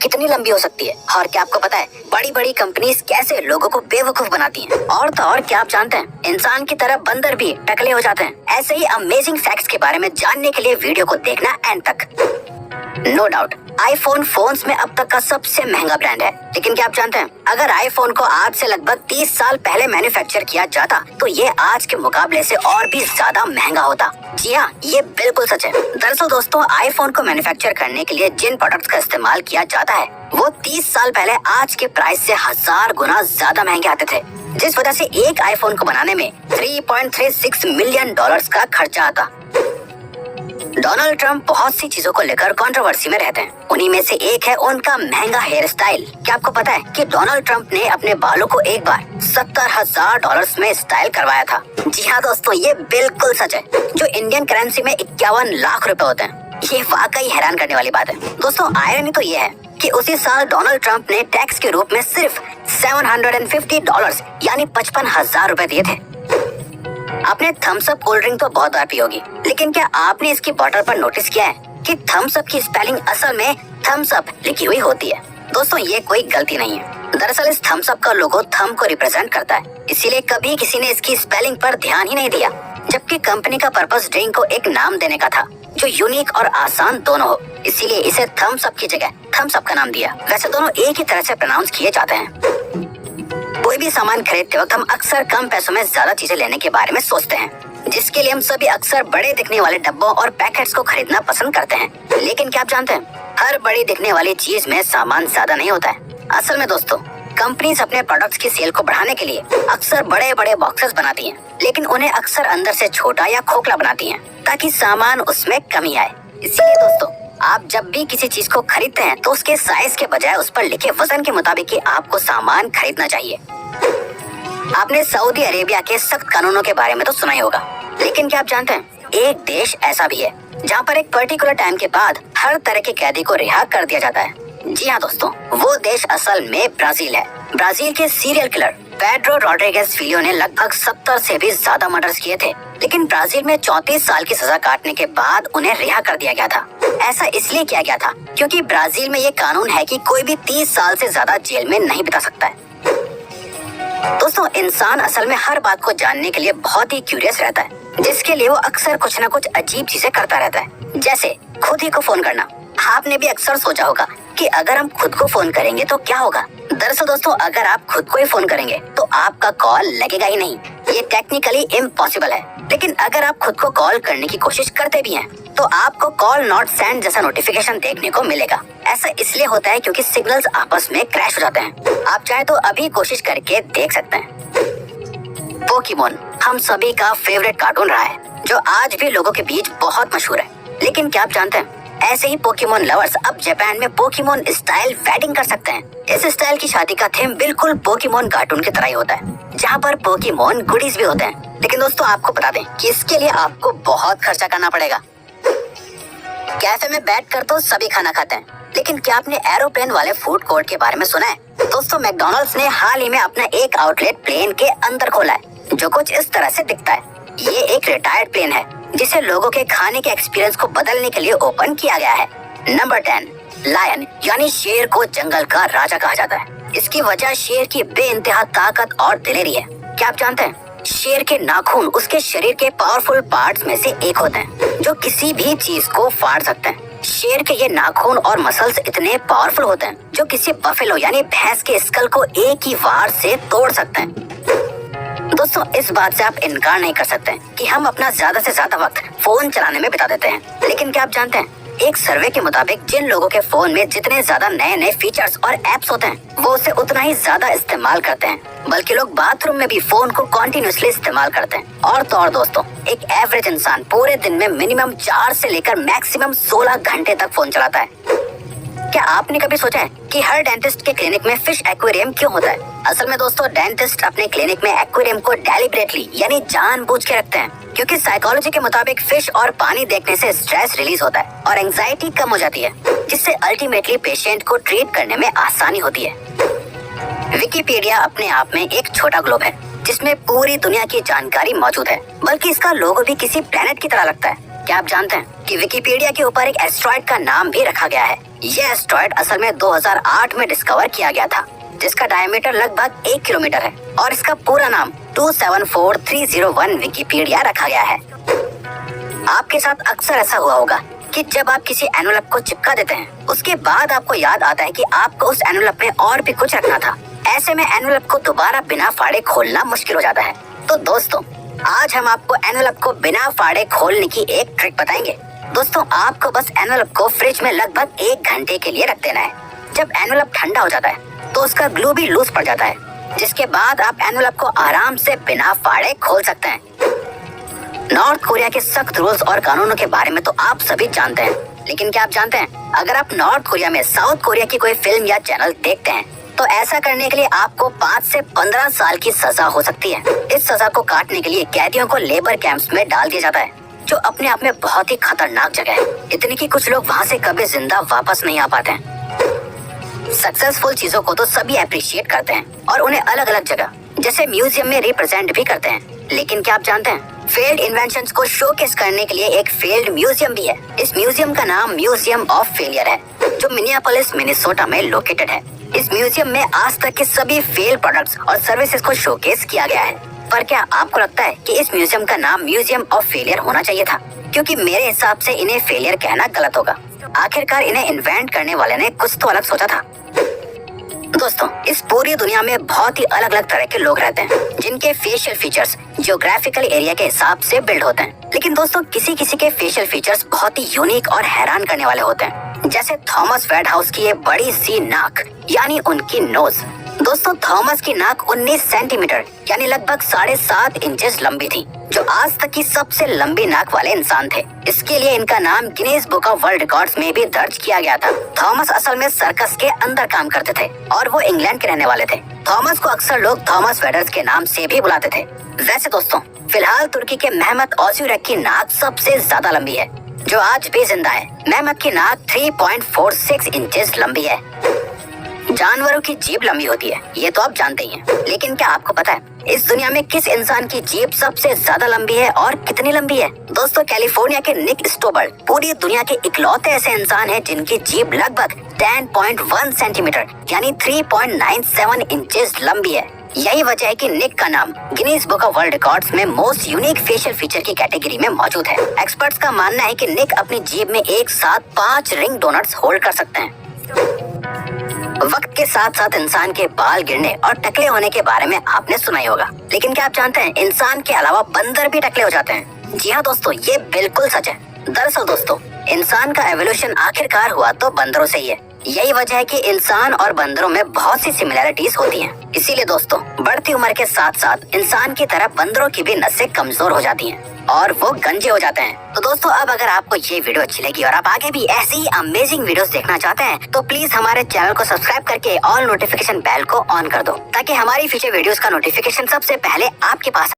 कितनी लंबी हो सकती है। और क्या आपको पता है बड़ी बड़ी कंपनीज कैसे लोगों को बेवकूफ बनाती हैं। और तो और क्या आप जानते हैं इंसान की तरह बंदर भी टकले हो जाते हैं। ऐसे ही अमेजिंग फैक्ट्स के बारे में जानने के लिए वीडियो को देखना एंड तक। नो डाउट आईफोन फोन्स में अब तक का सबसे महंगा ब्रांड है। लेकिन क्या आप जानते हैं अगर आईफोन को आज से लगभग 30 साल पहले मैन्युफैक्चर किया जाता तो ये आज के मुकाबले से और भी ज्यादा महंगा होता। जी हाँ, ये बिल्कुल सच है। दरअसल दोस्तों आईफोन को मैन्युफैक्चर करने के लिए जिन प्रोडक्ट्स का इस्तेमाल किया जाता है वो 30 साल पहले आज के प्राइस से 1000 गुना ज्यादा महंगे आते थे, जिस वजह से एक आईफोन को बनाने में $3.36 मिलियन का खर्चा आता। डोनाल्ड ट्रंप बहुत सी चीजों को लेकर कंट्रोवर्सी में रहते हैं। उन्हीं में से एक है उनका महंगा हेयर स्टाइल। क्या आपको पता है कि डोनाल्ड ट्रंप ने अपने बालों को एक बार $70,000 में स्टाइल करवाया था। जी हाँ दोस्तों, ये बिल्कुल सच है, जो इंडियन करेंसी में 51 लाख रुपए होते हैं। ये वाकई हैरान करने वाली बात है। दोस्तों आयरनी तो ये है कि उसी साल डोनाल्ड ट्रंप ने टैक्स के रूप में सिर्फ $750 यानी 55,000 रुपए दिए थे। आपने थम्स अप कोल्ड ड्रिंक तो बहुत बार पी होगी, लेकिन क्या आपने इसकी बॉटल पर नोटिस किया है कि थम्स अप की स्पेलिंग असल में थम्स अप लिखी हुई होती है। दोस्तों ये कोई गलती नहीं है। दरअसल इस थम्स अप का लोगो थम को रिप्रेजेंट करता है, इसीलिए कभी किसी ने इसकी स्पेलिंग पर ध्यान ही नहीं दिया, जबकि कंपनी का पर्पस ड्रिंक को एक नाम देने का था जो यूनिक और आसान दोनों हो, इसीलिए इसे थम्स अप की जगह थम्स अप का नाम दिया। वैसे दोनों एक ही तरह से प्रोनाउंस किए जाते हैं। कोई भी सामान खरीदते वक्त हम अक्सर कम पैसों में ज्यादा चीजें लेने के बारे में सोचते हैं, जिसके लिए हम सभी अक्सर बड़े दिखने वाले डब्बों और पैकेट्स को खरीदना पसंद करते हैं। लेकिन क्या आप जानते हैं हर बड़ी दिखने वाली चीज में सामान ज्यादा नहीं होता है। असल में दोस्तों कंपनीज अपने प्रोडक्ट्स की सेल को बढ़ाने के लिए अक्सर बड़े बड़े बॉक्सेस बनाती हैं, लेकिन उन्हें अक्सर अंदर से छोटा या खोखला बनाती हैं ताकि सामान उसमें कमी आए। इसीलिए दोस्तों आप जब भी किसी चीज को खरीदते हैं तो उसके साइज के बजाय उस पर लिखे वजन के मुताबिक ही आपको सामान खरीदना चाहिए। आपने सऊदी अरेबिया के सख्त कानूनों के बारे में तो सुना ही होगा, लेकिन क्या आप जानते हैं एक देश ऐसा भी है जहाँ पर एक पर्टिकुलर टाइम के बाद हर तरह के कैदी को रिहा कर दिया जाता है। जी हाँ दोस्तों, वो देश असल में ब्राजील है। ब्राजील के सीरियल किलर पेड्रो रोड्रिगेज फिलियो ने लगभग 70 से भी ज्यादा मर्डर्स किए थे, लेकिन ब्राजील में 34 साल की सजा काटने के बाद उन्हें रिहा कर दिया गया था। ऐसा इसलिए किया गया था क्योंकि ब्राजील में ये कानून है कि कोई भी 30 साल से ज्यादा जेल में नहीं बिता सकता है। दोस्तों इंसान असल में हर बात को जानने के लिए बहुत ही क्यूरियस रहता है, जिसके लिए वो अक्सर कुछ न कुछ अजीब चीजें करता रहता है, जैसे खुद ही को फोन करना। आपने भी अक्सर सोचा होगा कि अगर हम खुद को फोन करेंगे तो क्या होगा। दरअसल दोस्तों अगर आप खुद को ही फोन करेंगे तो आपका कॉल लगेगा ही नहीं, ये टेक्निकली इम्पॉसिबल है। लेकिन अगर आप खुद को कॉल करने की कोशिश करते भी हैं तो आपको कॉल नॉट सेंड जैसा नोटिफिकेशन देखने को मिलेगा। ऐसा इसलिए होता है क्योंकि सिग्नल्स आपस में क्रैश हो जाते हैं। आप चाहे तो अभी कोशिश करके देख सकते हैं। पोकेमोन हम सभी का फेवरेट कार्टून रहा है, जो आज भी लोगों के बीच बहुत मशहूर है। लेकिन क्या आप जानते हैं ऐसे ही पोकेमोन लवर्स अब जापान में पोकेमोन स्टाइल वेडिंग कर सकते हैं। इस स्टाइल की शादी का थीम बिल्कुल पोकेमोन कार्टून की तरह ही होता है, जहाँ पर पोकेमोन गुडीज भी होते हैं। लेकिन दोस्तों आपको बता दें कि इसके लिए आपको बहुत खर्चा करना पड़ेगा। कैफे में बैठकर तो सभी खाना खाते हैं, लेकिन क्या आपने एरोप्लेन वाले फूड कोर्ट के बारे में सुना है? दोस्तों मैकडॉनल्ड्स ने हाल ही में अपना एक आउटलेट प्लेन के अंदर खोला है, जो कुछ इस तरह से दिखता है। ये एक रिटायर्ड प्लेन है जिसे लोगों के खाने के एक्सपीरियंस को बदलने के लिए ओपन किया गया है। नंबर 10 लायन यानी शेर को जंगल का राजा कहा जाता है। इसकी वजह शेर की बेइंतहा ताकत और दिलेरी है। क्या आप जानते हैं शेर के नाखून उसके शरीर के पावरफुल पार्ट्स में से एक होते हैं, जो किसी भी चीज को फाड़ सकते हैं। शेर के ये नाखून और मसल्स इतने पावरफुल होते हैं जो किसी बफेलो यानी भैंस के स्कल को एक ही वार से तोड़ सकते हैं। दोस्तों इस बात से आप इनकार नहीं कर सकते कि हम अपना ज्यादा से ज्यादा वक्त फोन चलाने में बिता देते हैं। लेकिन क्या आप जानते हैं एक सर्वे के मुताबिक जिन लोगों के फोन में जितने ज्यादा नए नए फीचर्स और एप्स होते हैं वो उसे उतना ही ज्यादा इस्तेमाल करते हैं, बल्कि लोग बाथरूम में भी फोन को कॉन्टिन्यूसली इस्तेमाल करते हैं। और तो और दोस्तों एक एवरेज इंसान पूरे दिन में मिनिमम 4 से लेकर मैक्सिमम 16 घंटे तक फोन चलाता है। क्या आपने कभी सोचा है कि हर डेंटिस्ट के क्लिनिक में फिश एक्वेरियम क्यों होता है? असल में दोस्तों डेंटिस्ट अपने क्लिनिक में एक्वेरियम को डेलिब्रेटली यानी जानबूझ के रखते हैं, क्योंकि साइकोलॉजी के मुताबिक फिश और पानी देखने से स्ट्रेस रिलीज होता है और एंजाइटी कम हो जाती है, जिससे अल्टीमेटली पेशेंट को ट्रीट करने में आसानी होती है। विकिपीडिया अपने आप में एक छोटा ग्लोब है जिसमें पूरी दुनिया की जानकारी मौजूद है, बल्कि इसका लोगो भी किसी प्लेनेट की तरह लगता है। क्या आप जानते हैं कि विकिपीडिया के ऊपर एक एस्ट्रॉयड का नाम भी रखा गया है। ये एस्ट्रॉयड असल में 2008 में डिस्कवर किया गया था, जिसका डायमीटर लगभग 1 किलोमीटर है और इसका पूरा नाम 274301 विकिपीडिया रखा गया है। आपके साथ अक्सर ऐसा हुआ होगा कि जब आप किसी एनवेलप को चिपका देते हैं, उसके बाद आपको याद आता है कि आपको उस एनवेलप में और भी कुछ रखना था। ऐसे में एनवेलप को दोबारा बिना फाड़े खोलना मुश्किल हो जाता है। तो दोस्तों, आज हम आपको एनवेलप को बिना फाड़े खोलने की एक ट्रिक बताएंगे। दोस्तों, आपको बस एनवेलप को फ्रिज में लगभग 1 घंटे के लिए रख देना है। जब एनवेलप ठंडा हो जाता है तो उसका ग्लू भी लूज पड़ जाता है, जिसके बाद आप एनवेलप को आराम से बिना फाड़े खोल सकते हैं। नॉर्थ कोरिया के सख्त रूल्स और कानूनों के बारे में तो आप सभी जानते हैं, लेकिन क्या आप जानते हैं अगर आप नॉर्थ कोरिया में साउथ कोरिया की कोई फिल्म या चैनल देखते हैं तो ऐसा करने के लिए आपको 5 से 15 साल की सजा हो सकती है। इस सजा को काटने के लिए कैदियों को लेबर कैंप्स में डाल दिया जाता है, जो अपने आप में बहुत ही खतरनाक जगह है, इतनी कि कुछ लोग वहाँ से कभी जिंदा वापस नहीं आ पाते हैं। सक्सेसफुल चीजों को तो सभी अप्रिशिएट करते हैं और उन्हें अलग अलग जगह जैसे म्यूजियम में रिप्रेजेंट भी करते हैं, लेकिन क्या आप जानते हैं फेल्ड इन्वेंशंस को शोकेस करने के लिए एक फेल्ड म्यूजियम भी है। इस म्यूजियम का नाम म्यूजियम ऑफ फेलियर है, जो मिनियापोलिस मिनेसोटा में लोकेटेड है। इस म्यूजियम में आज तक के सभी फेल प्रोडक्ट्स और सर्विसेज को शोकेस किया गया है। पर क्या आपको लगता है कि इस म्यूजियम का नाम म्यूजियम ऑफ फेलियर होना चाहिए था? क्योंकि मेरे हिसाब से इन्हें फेलियर कहना गलत होगा। आखिरकार इन्हें इन्वेंट करने वाले ने कुछ तो अलग सोचा था। दोस्तों, इस पूरी दुनिया में बहुत ही अलग अलग तरह के लोग रहते हैं, जिनके फेशियल फीचर्स जियोग्राफिकल एरिया के हिसाब से बिल्ड होते हैं। लेकिन दोस्तों, किसी किसी के फेशियल फीचर्स बहुत ही यूनिक और हैरान करने वाले होते हैं, जैसे थॉमस वेडहाउस की ये बड़ी सी नाक यानी उनकी नोज। दोस्तों, थॉमस की नाक 19 सेंटीमीटर यानी लगभग 7.5 इंचेस लंबी थी, जो आज तक की सबसे लंबी नाक वाले इंसान थे। इसके लिए इनका नाम Guinness book of world records में भी दर्ज किया गया था। थॉमस असल में सर्कस के अंदर काम करते थे और वो इंग्लैंड के रहने वाले थे। थॉमस को अक्सर लोग थॉमस वेडर्स के नाम से भी बुलाते थे। वैसे दोस्तों, फिलहाल तुर्की के मेहमत ओज़ुरेक की नाक सबसे ज्यादा लंबी है, जो आज भी जिंदा है। मेहमत की नाक 3.46 इंचेस लंबी है। जानवरों की जीभ लंबी होती है, ये तो आप जानते ही हैं। लेकिन क्या आपको पता है इस दुनिया में किस इंसान की जीभ सबसे ज्यादा लंबी है और कितनी लंबी है? दोस्तों, कैलिफोर्निया के निक स्टोबर्ट पूरी दुनिया के इकलौते ऐसे इंसान हैं जिनकी जीभ लगभग 10.1 सेंटीमीटर यानी 3.97 इंचेस लंबी है। यही वजह है कि निक का नाम Guinness book of world records में मोस्ट यूनिक फेशियल फीचर की कैटेगरी में मौजूद है। एक्सपर्ट्स का मानना है कि निक अपनी जीभ में एक साथ 5 रिंग डोनट्स होल्ड कर सकते हैं। वक्त के साथ साथ इंसान के बाल गिरने और टकले होने के बारे में आपने सुना ही होगा, लेकिन क्या आप जानते हैं इंसान के अलावा बंदर भी टकले हो जाते हैं? जी हाँ दोस्तों, ये बिल्कुल सच है। दरअसल दोस्तों, इंसान का एवोल्यूशन आखिरकार हुआ तो बंदरों से ही है। यही वजह है कि इंसान और बंदरों में बहुत सी सिमिलैरिटीज होती हैं। इसीलिए दोस्तों, बढ़ती उम्र के साथ साथ इंसान की तरह बंदरों की भी नसें कमजोर हो जाती हैं और वो गंजे हो जाते हैं। तो दोस्तों, अब अगर आपको ये वीडियो अच्छी लगी और आप आगे भी ऐसी ही अमेजिंग वीडियोस देखना चाहते हैं तो प्लीज हमारे चैनल को सब्सक्राइब करके ऑल नोटिफिकेशन बेल को ऑन कर दो, ताकि हमारी फ्यूचर वीडियोस का नोटिफिकेशन सबसे पहले आपके पास